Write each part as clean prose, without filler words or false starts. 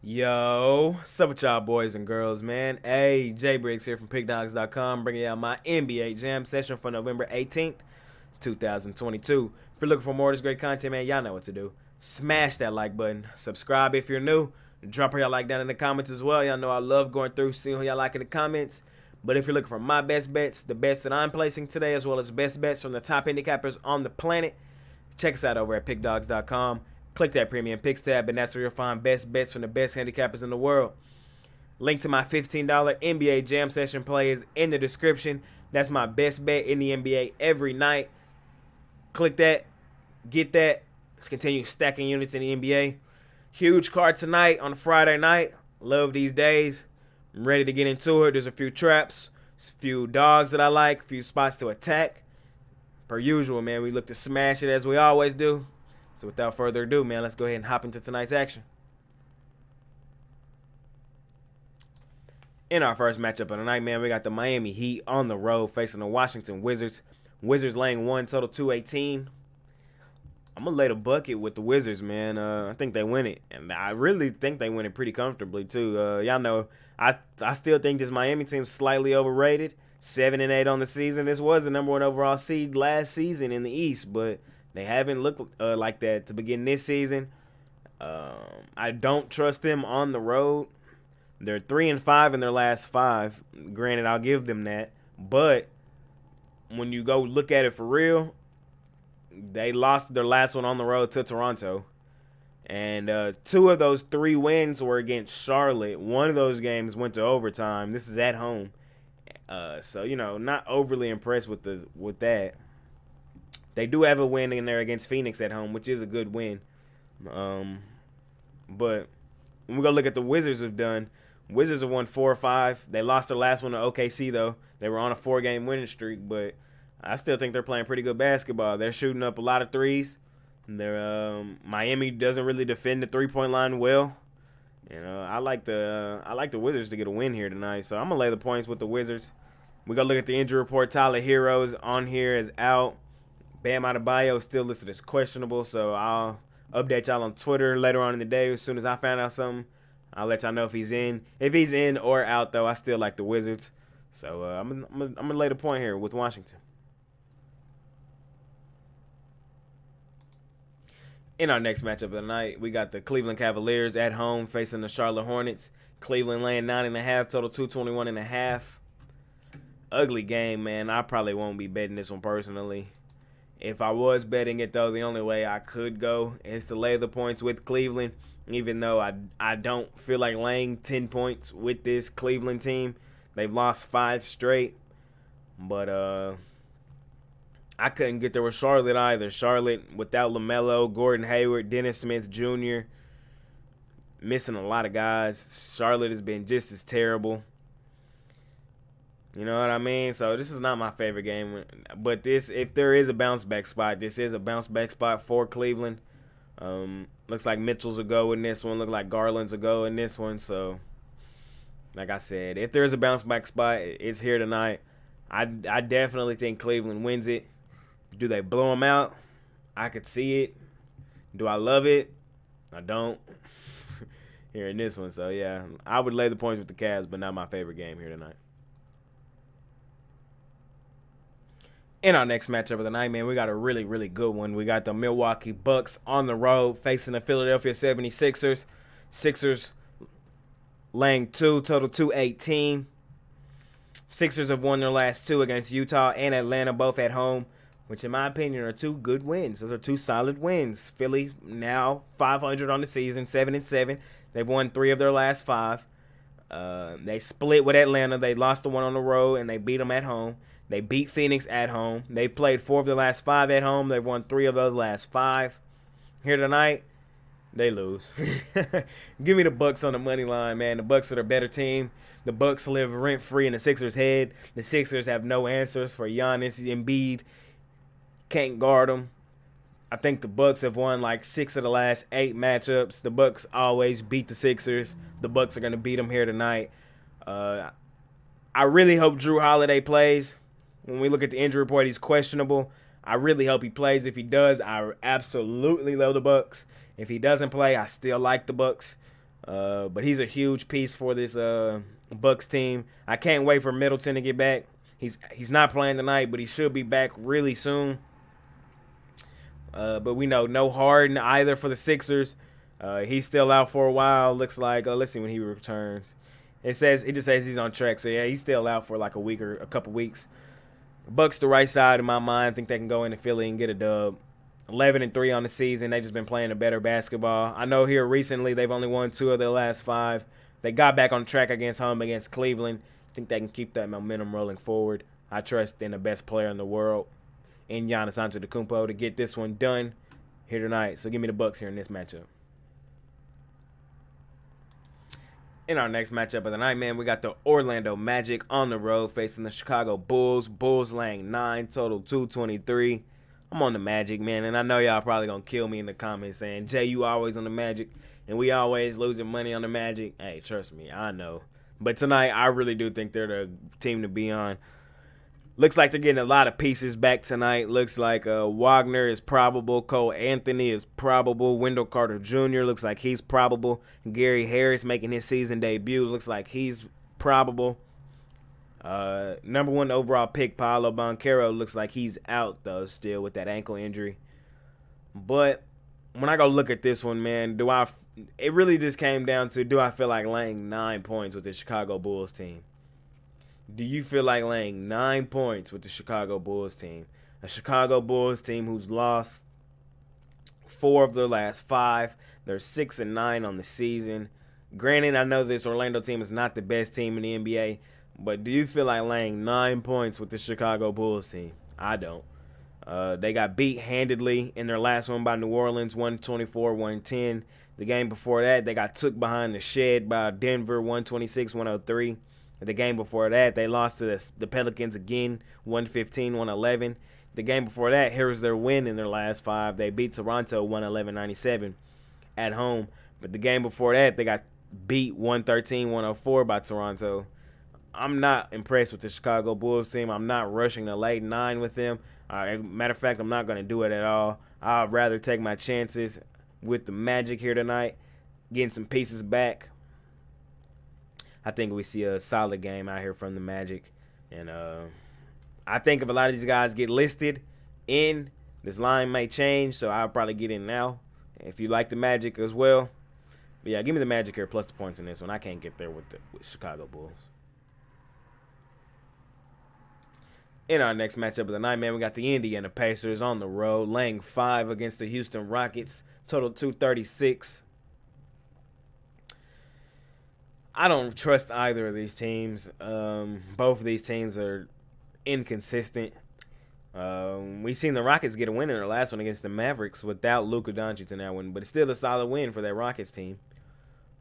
Yo, what's up with y'all boys and girls, man? Hey, Jay Briggs here from Pickdawgz.com, bringing out my NBA Jam session for November 18th, 2022. If you're looking for more of this great content, man, y'all know what to do. Smash that like button. Subscribe if you're new. Drop your like down in the comments as well. Y'all know I love going through, seeing who y'all like in the comments. But if you're looking for my best bets, the bets that I'm placing today, as well as best bets from the top handicappers on the planet, check us out over at Pickdawgz.com. Click that premium picks tab, and that's where you'll find best bets from the best handicappers in the world. Link to my $15 NBA Jam Session play is in the description. That's my best bet in the NBA every night. Click that. Get that. Let's continue stacking units in the NBA. Huge card tonight on a Friday night. Love these days. I'm ready to get into it. There's a few traps, a few dogs that I like, a few spots to attack. Per usual, man, we look to smash it as we always do. So without further ado, man, let's go ahead and hop into tonight's action. In our first matchup of the night, man, we got the Miami Heat on the road facing the Washington Wizards. Wizards laying 1, total 218. I'm going to lay the bucket with the Wizards, man. I think they win it. And I really think they win it pretty comfortably, too. Y'all know, I still think this Miami team's slightly overrated. 7-8 on the season. This was the #1 overall seed last season in the East, but they haven't looked like that to begin this season. I don't trust them on the road. They're 3-5 in their last 5. Granted, I'll give them that. But when you go look at it for real, they lost their last one on the road to Toronto. And 2 of those 3 wins were against Charlotte. One of those games went to overtime. This is at home. So, you know, not overly impressed with that. They do have a win in there against Phoenix at home, which is a good win. But when we go look at the Wizards have done, Wizards have won 4 or 5. They lost their last one to OKC, though. They were on a 4-game winning streak, but I still think they're playing pretty good basketball. They're shooting up a lot of threes. Miami doesn't really defend the three-point line well. You know, I like the Wizards to get a win here tonight, so I'm gonna lay the points with the Wizards. We go look at the injury report. Tyler Heroes on here is out. Bam Adebayo is still listed as questionable, so I'll update y'all on Twitter later on in the day. As soon as I find out something, I'll let y'all know if he's in. If he's in or out, though, I still like the Wizards. So I'm gonna lay the point here with Washington. In our next matchup of the night, we got the Cleveland Cavaliers at home facing the Charlotte Hornets. Cleveland laying 9.5, total 221.5. Ugly game, man. I probably won't be betting this one personally. If I was betting it, though, the only way I could go is to lay the points with Cleveland, even though I don't feel like laying 10 points with this Cleveland team. They've lost 5 straight, but I couldn't get there with Charlotte either. Charlotte without LaMelo, Gordon Hayward, Dennis Smith Jr., missing a lot of guys. Charlotte has been just as terrible. You know what I mean? So this is not my favorite game. But this, if there is a bounce back spot, this is a bounce back spot for Cleveland. Looks like Mitchell's will go in this one. Looks like Garland's will go in this one. So, like I said, if there is a bounce back spot, it's here tonight. I definitely think Cleveland wins it. Do they blow them out? I could see it. Do I love it? I don't. Here in this one. So, yeah, I would lay the points with the Cavs, but not my favorite game here tonight. In our next matchup of the night, man, we got a really, really good one. We got the Milwaukee Bucks on the road facing the Philadelphia 76ers. Sixers laying 2, total 218. Sixers have won their last 2 against Utah and Atlanta, both at home, which in my opinion are 2 good wins. Those are 2 solid wins. Philly now 500 on the season, 7-7. They've won 3 of their last 5. They split with Atlanta. They lost the one on the road, and they beat them at home. They beat Phoenix at home. They played 4 of their last 5 at home. They've won 3 of those last 5. Here tonight, they lose. Give me the Bucks on the money line, man. The Bucks are the better team. The Bucks live rent-free in the Sixers' head. The Sixers have no answers for Giannis. Embiid can't guard them. I think the Bucks have won like 6 of the last 8 matchups. The Bucks always beat the Sixers. The Bucks are going to beat them here tonight. I really hope Drew Holiday plays. When we look at the injury report, he's questionable. I really hope he plays. If he does, I absolutely love the Bucks. If he doesn't play, I still like the Bucks. But he's a huge piece for this Bucks team. I can't wait for Middleton to get back. He's not playing tonight, but he should be back really soon. But we know no Harden either for the Sixers. He's still out for a while. Looks like. Let's see when he returns. It just says he's on track. So yeah, he's still out for like a week or a couple weeks. Bucks the right side in my mind. I think they can go into Philly and get a dub. 11-3 on the season. They just been playing a better basketball. I know here recently they've only won 2 of their last 5. They got back on track home against Cleveland. I think they can keep that momentum rolling forward. I trust in the best player in the world, in Giannis Antetokounmpo, to get this one done here tonight. So give me the Bucks here in this matchup. In our next matchup of the night, man, we got the Orlando Magic on the road facing the Chicago Bulls. Bulls laying 9, total 223. I'm on the Magic, man, and I know y'all probably going to kill me in the comments saying, Jay, you always on the Magic, and we always losing money on the Magic. Hey, trust me, I know. But tonight, I really do think they're the team to be on. Looks like they're getting a lot of pieces back tonight. Looks like Wagner is probable. Cole Anthony is probable. Wendell Carter Jr. looks like he's probable. Gary Harris making his season debut. Looks like he's probable. Number 1 overall pick, Paolo Banchero, looks like he's out, though, still with that ankle injury. But when I go look at this one, man, it really just came down to, do I feel like laying 9 points with the Chicago Bulls team? Do you feel like laying 9 points with the Chicago Bulls team? A Chicago Bulls team who's lost 4 of their last 5. They're 6-9 on the season. Granted, I know this Orlando team is not the best team in the NBA, but do you feel like laying 9 points with the Chicago Bulls team? I don't. They got beat handedly in their last one by New Orleans, 124-110. The game before that, they got took behind the shed by Denver, 126-103. The game before that, they lost to the Pelicans again, 115-111. The game before that, here's their win in their last 5. They beat Toronto 111-97 at home. But the game before that, they got beat 113-104 by Toronto. I'm not impressed with the Chicago Bulls team. I'm not rushing to lay 9 with them. Matter of fact, I'm not going to do it at all. I'd rather take my chances with the Magic here tonight, getting some pieces back. I think we see a solid game out here from the Magic. And I think if a lot of these guys get listed in, this line may change, so I'll probably get in now. If you like the Magic as well. But yeah, give me the Magic here plus the points in this one. I can't get there with Chicago Bulls. In our next matchup of the night, man, we got the Indiana Pacers on the road, laying 5 against the Houston Rockets, total 236. I don't trust either of these teams. Both of these teams are inconsistent. We've seen the Rockets get a win in their last one against the Mavericks without Luka Doncic in that one, but it's still a solid win for that Rockets team.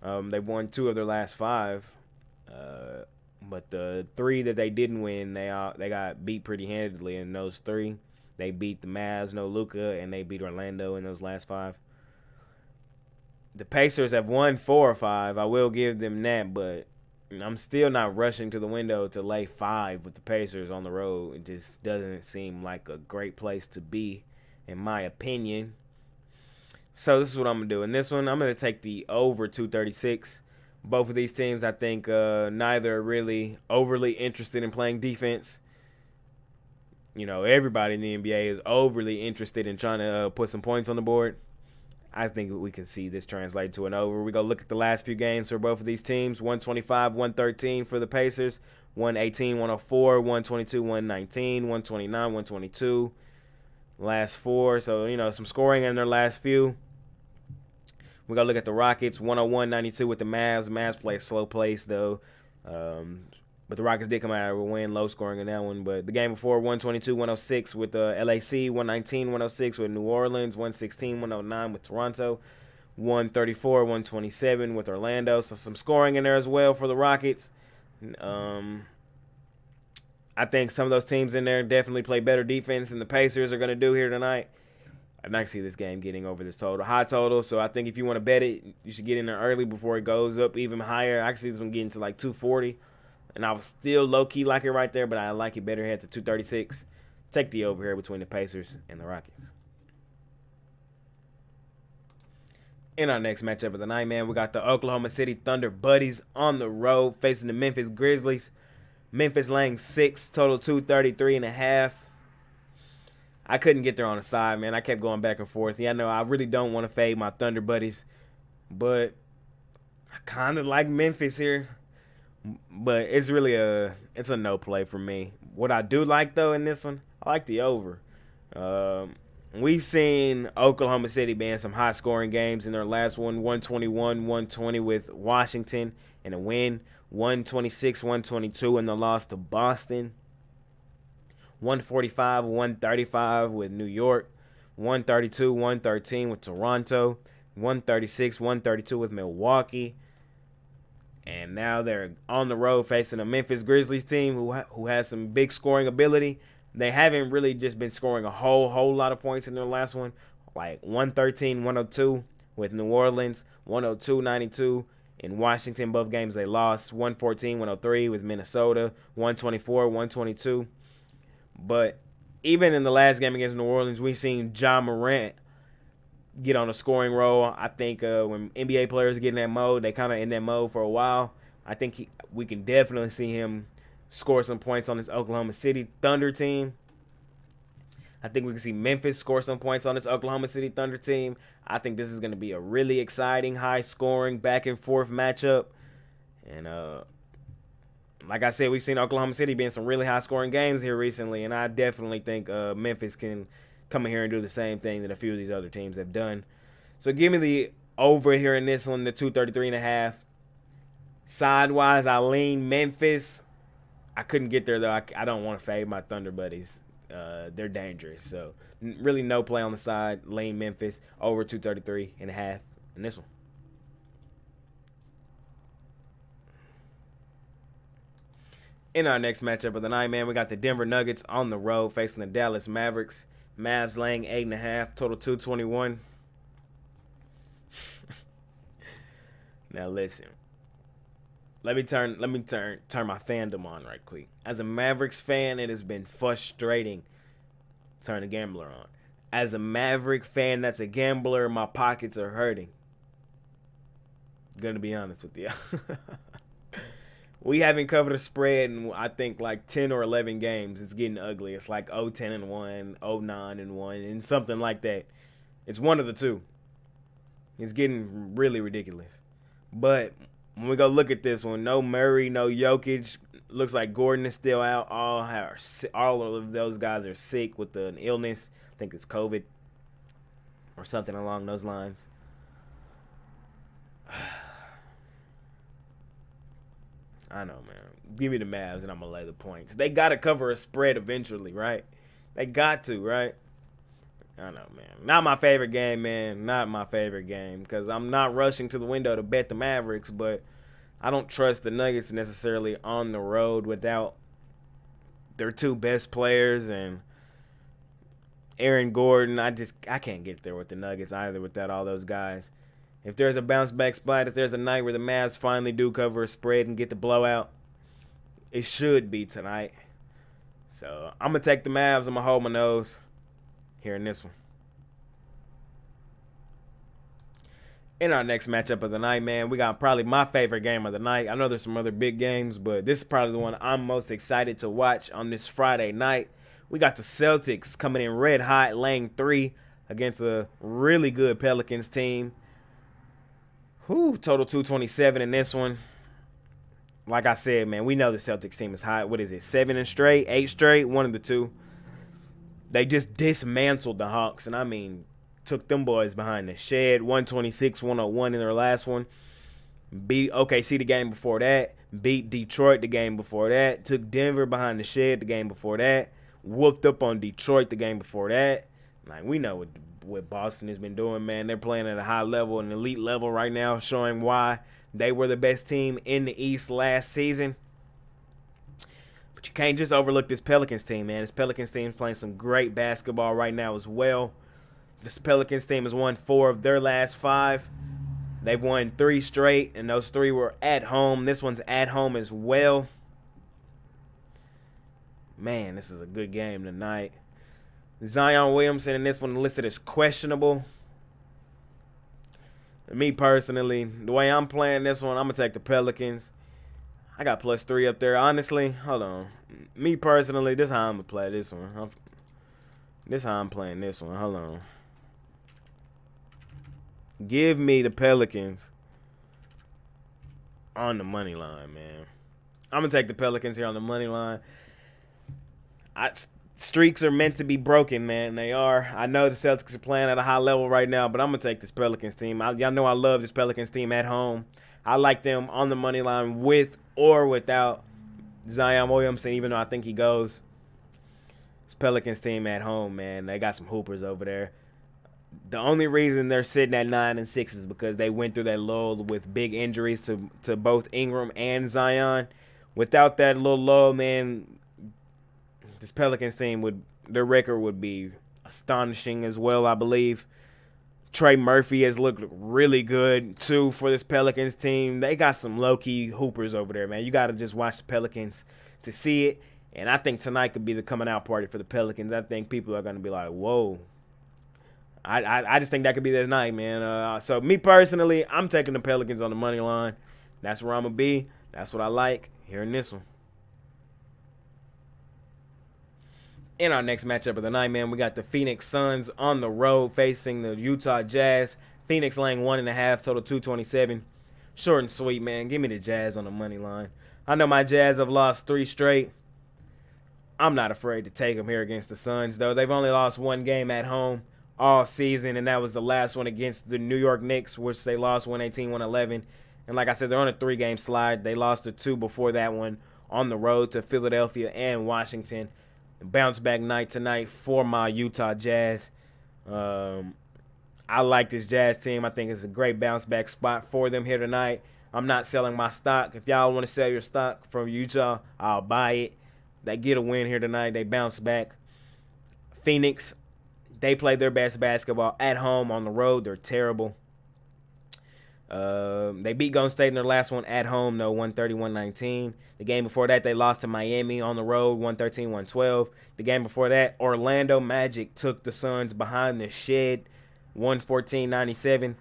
They've won 2 of their last 5. But the 3 that they didn't win, they got beat pretty handedly in those 3. They beat the Mavs, no Luka, and they beat Orlando in those last 5. The Pacers have won 4 or 5. I will give them that, but I'm still not rushing to the window to lay 5 with the Pacers on the road. It just doesn't seem like a great place to be, in my opinion. So this is what I'm going to do. In this one, I'm going to take the over 236. Both of these teams, I think neither are really overly interested in playing defense. You know, everybody in the NBA is overly interested in trying to put some points on the board. I think we can see this translate to an over. We go look at the last few games for both of these teams. 125-113 for the Pacers. 118-104, 122-119, 129-122. Last 4. So, you know, some scoring in their last few. We got to look at the Rockets, 101-92 with the Mavs. Mavs play a slow pace, though. But the Rockets did come out of a win, low scoring in that one. But the game before, 122-106 with LAC, 119-106 with New Orleans, 116-109 with Toronto, 134-127 with Orlando. So some scoring in there as well for the Rockets. I think some of those teams in there definitely play better defense than the Pacers are going to do here tonight. I'd like to see this game getting over this total. High total, so I think if you want to bet it, you should get in there early before it goes up even higher. I can see this one getting to like 240. And I was still low-key like it right there, but I like it better here at the 236. Take the over here between the Pacers and the Rockets. In our next matchup of the night, man, we got the Oklahoma City Thunder Buddies on the road facing the Memphis Grizzlies. Memphis laying 6, total 233.5. I couldn't get there on the side, man. I kept going back and forth. Yeah, I know I really don't want to fade my Thunder Buddies, but I kind of like Memphis here. But it's really it's a no play for me. What I do like though in this one, I like the over. Um, we've seen Oklahoma City be in some high scoring games in their last one, 121, 120 with Washington and a win, 126, 122 in the loss to Boston, 145, 135 with New York, 132, 113 with Toronto, 136, 132 with Milwaukee. And now they're on the road facing a Memphis Grizzlies team who has some big scoring ability. They haven't really just been scoring a whole lot of points in their last one. Like 113, 102 with New Orleans, 102, 92 in Washington. Both games they lost. 114, 103 with Minnesota, 124, 122. But even in the last game against New Orleans, we've seen Ja Morant get on a scoring roll. I think when NBA players get in that mode, they kind of in that mode for a while. I think we can definitely see him score some points on this Oklahoma City Thunder team. I think we can see Memphis score some points on this Oklahoma City Thunder team. I think this is going to be a really exciting, high-scoring, back-and-forth matchup. And like I said, we've seen Oklahoma City be in some really high-scoring games here recently, and I definitely think Memphis can come in here and do the same thing that a few of these other teams have done. So give me the over here in this one, the 233.5. Sidewise, I lean Memphis. I couldn't get there, though. I don't want to fade my Thunder Buddies. They're dangerous. So really no play on the side. Lean Memphis over 233.5 in this one. In our next matchup of the night, man, we got the Denver Nuggets on the road facing the Dallas Mavericks. Mavs laying 8.5, total 221. Now listen. Let me turn my fandom on right quick. As a Mavericks fan, it has been frustrating. Turn the gambler on. As a Maverick fan that's a gambler, my pockets are hurting. Gonna be honest with you. We haven't covered a spread in, I think, like 10 or 11 games. It's getting ugly. It's like 0-10-1, 0-9-1, and something like that. It's one of the two. It's getting really ridiculous. But when we go look at this one, no Murray, no Jokic. Looks like Gordon is still out. All of those guys are sick with an illness. I think it's COVID or something along those lines. I know, man. Give me the Mavs, and I'm going to lay the points. They got to cover a spread eventually, right? They got to, right? I know, man. Not my favorite game, man. Not my favorite game, because I'm not rushing to the window to bet the Mavericks, but I don't trust the Nuggets necessarily on the road without their two best players and Aaron Gordon. I can't get there with the Nuggets either without all those guys. If there's a bounce back spot, if there's a night where the Mavs finally do cover a spread and get the blowout, it should be tonight. So I'm going to take the Mavs. I'm going to hold my nose here in this one. In our next matchup of the night, man, we got probably my favorite game of the night. I know there's some other big games, but this is probably the one I'm most excited to watch on this Friday night. We got the Celtics coming in red hot, laying 3 against a really good Pelicans team. Total 227 in this one. Like I said, man, we know the Celtics team is hot. What is it, 7 straight, 8 straight? One of the two. They just dismantled the Hawks, and I mean, took them boys behind the shed. 126-101 in their last one. Beat OKC the game before that. Beat Detroit the game before that. Took Denver behind the shed the game before that. Whooped up on Detroit the game before that. Like, we know what Boston has been doing, man. They're playing at a high level, an elite level right now, showing why they were the best team in the East last season. But you can't just overlook this Pelicans team, man. This Pelicans team is playing some great basketball right now as well. This Pelicans team has won 4 of their last 5. They've won 3 straight, and those 3 were at home. This one's at home as well. Man, this is a good game tonight. Zion Williamson in this one listed as questionable. Me personally, the way I'm playing this one, I'm gonna take the Pelicans. I got +3 up there. Honestly, hold on. Me personally, this is how I'm gonna play this one. This is how I'm playing this one. Hold on. Give me the Pelicans on the money line, man. I'm gonna take the Pelicans here on the money line. Streaks are meant to be broken, man. They are. I know the Celtics are playing at a high level right now, but I'm gonna take this Pelicans team. Y'all know I love this Pelicans team at home. I like them on the money line with or without Zion Williamson, even though I think he goes. This Pelicans team at home, man, they got some hoopers over there. The only reason they're sitting at 9-6 is because they went through that lull with big injuries to both Ingram and Zion. Without that little lull, man, this Pelicans team their record would be astonishing as well, I believe. Trey Murphy has looked really good, too, for this Pelicans team. They got some low-key hoopers over there, man. You got to just watch the Pelicans to see it. And I think tonight could be the coming-out party for the Pelicans. I think people are going to be like, whoa. I just think that could be this night, man. So, me personally, I'm taking the Pelicans on the money line. That's where I'm going to be. That's what I like here in this one. In our next matchup of the night, man, we got the Phoenix Suns on the road facing the Utah Jazz. Phoenix laying 1.5, total 227. Short and sweet, man. Give me the Jazz on the money line. I know my Jazz have lost 3 straight. I'm not afraid to take them here against the Suns, though. They've only lost 1 game at home all season, and that was the last one against the New York Knicks, which they lost 118-111. And like I said, they're on a 3-game slide. They lost the 2 before that one on the road to Philadelphia and Washington. Bounce back night tonight for my Utah Jazz. I like this Jazz team. I think it's a great bounce back spot for them here tonight. I'm not selling my stock. If y'all want to sell your stock from Utah, I'll buy it. They get a win here tonight. They bounce back. Phoenix, they play their best basketball at home. On the road, they're terrible. They beat Golden State in their last one at home, though, 130-119. The game before that, they lost to Miami on the road, 113-112. The game before that, Orlando Magic took the Suns behind the shed, 114-97.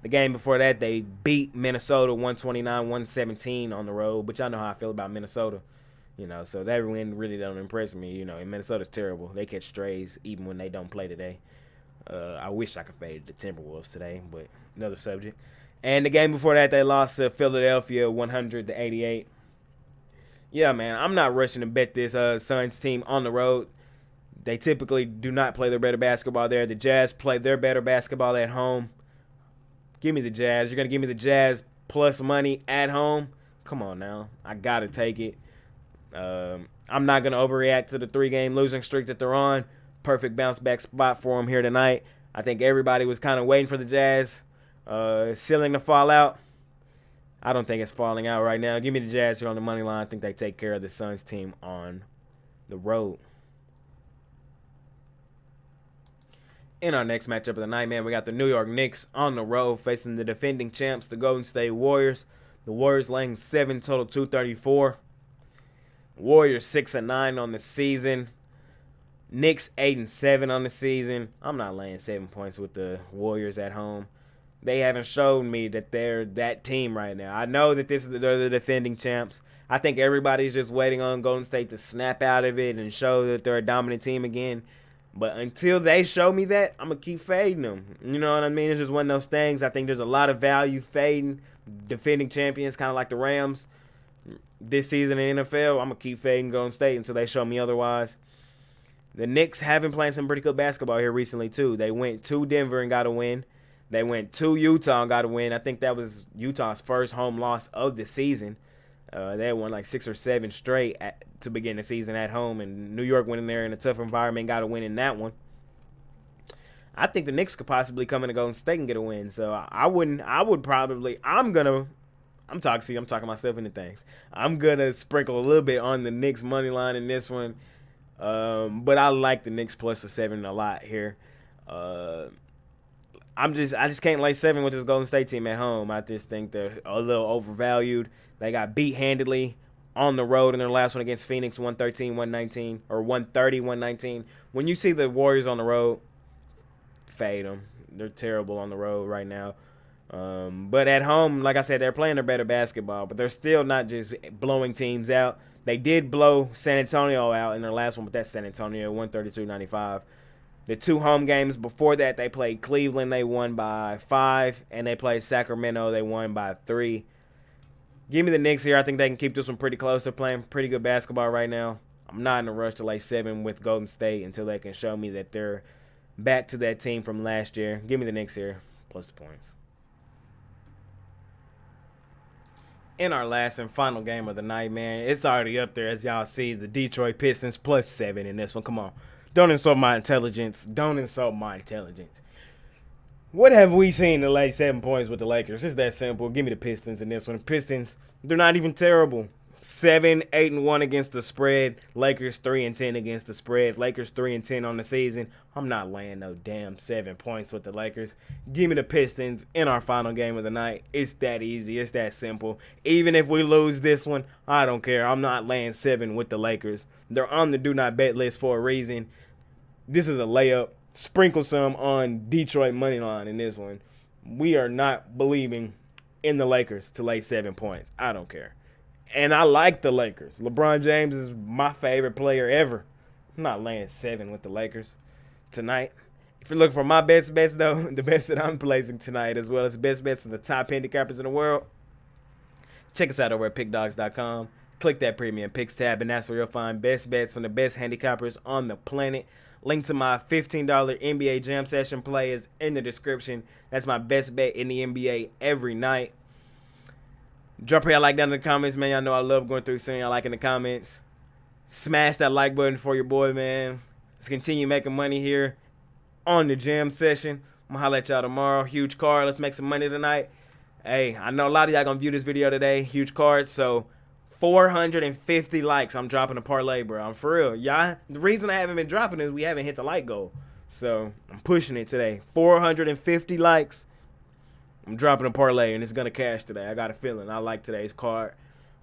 The game before that, they beat Minnesota 129-117 on the road. But y'all know how I feel about Minnesota. So that win really don't impress me. And Minnesota's terrible. They catch strays even when they don't play today. I wish I could fade the Timberwolves today, but another subject. And the game before that, they lost to Philadelphia 100-88. Yeah, man, I'm not rushing to bet this Suns team on the road. They typically do not play their better basketball there. The Jazz play their better basketball at home. Give me the Jazz. You're going to give me the Jazz plus money at home? Come on now. I got to take it. I'm not going to overreact to the 3-game losing streak that they're on. Perfect bounce back spot for them here tonight. I think everybody was kind of waiting for the Jazz ceiling to fall out. I don't think it's falling out right now. Give me the Jazz here on the money line. I think they take care of the Suns team on the road. In our next matchup of the night, man, we got the New York Knicks on the road facing the defending champs, the Golden State Warriors. The Warriors laying 7, total 234. Warriors 6-9 on the season. Knicks 8-7 on the season. I'm not laying 7 points with the Warriors at home. They haven't shown me that they're that team right now. I know that they're the defending champs. I think everybody's just waiting on Golden State to snap out of it and show that they're a dominant team again. But until they show me that, I'm going to keep fading them. You know what I mean? It's just one of those things. I think there's a lot of value fading defending champions, kind of like the Rams this season in the NFL. I'm going to keep fading Golden State until they show me otherwise. The Knicks have been playing some pretty good basketball here recently, too. They went to Denver and got a win. They went to Utah and got a win. I think that was Utah's first home loss of the season. They had won like 6 or 7 straight to begin the season at home, and New York went in there in a tough environment and got a win in that one. I think the Knicks could possibly come in and Golden State and get a win. So I'm talking myself into things. I'm going to sprinkle a little bit on the Knicks money line in this one. But I like the Knicks plus the 7 a lot here. I just can't lay 7 with this Golden State team at home. I just think they're a little overvalued. They got beat handedly on the road in their last one against Phoenix, 113-119 or 130-119. When you see the Warriors on the road, fade them. They're terrible on the road right now. But at home, like I said, they're playing their better basketball, but they're still not just blowing teams out. They did blow San Antonio out in their last one, but that's San Antonio, 132-95. The 2 home games before that, they played Cleveland, they won by 5, and they played Sacramento, they won by 3. Give me the Knicks here. I think they can keep this one pretty close. They're playing pretty good basketball right now. I'm not in a rush to lay 7 with Golden State until they can show me that they're back to that team from last year. Give me the Knicks here, plus the points. In our last and final game of the night, man, it's already up there, as y'all see. The Detroit Pistons plus 7 in this one. Come on. Don't insult my intelligence. Don't insult my intelligence. What have we seen to lay 7 points with the Lakers? It's that simple. Give me the Pistons in this one. Pistons, they're not even terrible. 7-8-1 against the spread. Lakers 3-10 against the spread. Lakers 3-10 on the season. I'm not laying no damn 7 points with the Lakers. Give me the Pistons in our final game of the night. It's that easy. It's that simple. Even if we lose this one, I don't care. I'm not laying 7 with the Lakers. They're on the do not bet list for a reason. This is a layup. Sprinkle some on Detroit money line in this one. We are not believing in the Lakers to lay 7 points. I don't care. And I like the Lakers. LeBron James is my favorite player ever. I'm not laying 7 with the Lakers tonight. If you're looking for my best bets, though, the best that I'm placing tonight, as well as the best bets of the top handicappers in the world, check us out over at pickdawgz.com. Click that premium picks tab, and that's where you'll find best bets from the best handicappers on the planet. Link to my $15 NBA Jam Session play is in the description. That's my best bet in the NBA every night. Drop your like down in the comments, man. Y'all know I love going through seeing y'all like in the comments. Smash that like button for your boy, man. Let's continue making money here on the Jam Session. I'm going to holler at y'all tomorrow. Huge card. Let's make some money tonight. Hey, I know a lot of y'all going to view this video today. Huge card. So 450 likes. I'm dropping a parlay, bro. I'm for real. Y'all, the reason I haven't been dropping is we haven't hit the like goal. So I'm pushing it today. 450 likes. I'm dropping a parlay, and it's going to cash today. I got a feeling. I like today's card.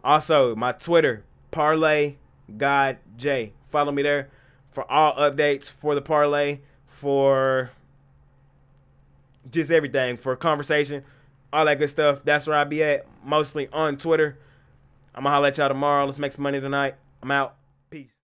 Also, my Twitter, Parlay God J. Follow me there for all updates for the parlay, for just everything, for conversation, all that good stuff. That's where I be at, mostly on Twitter. I'm going to holler at y'all tomorrow. Let's make some money tonight. I'm out. Peace.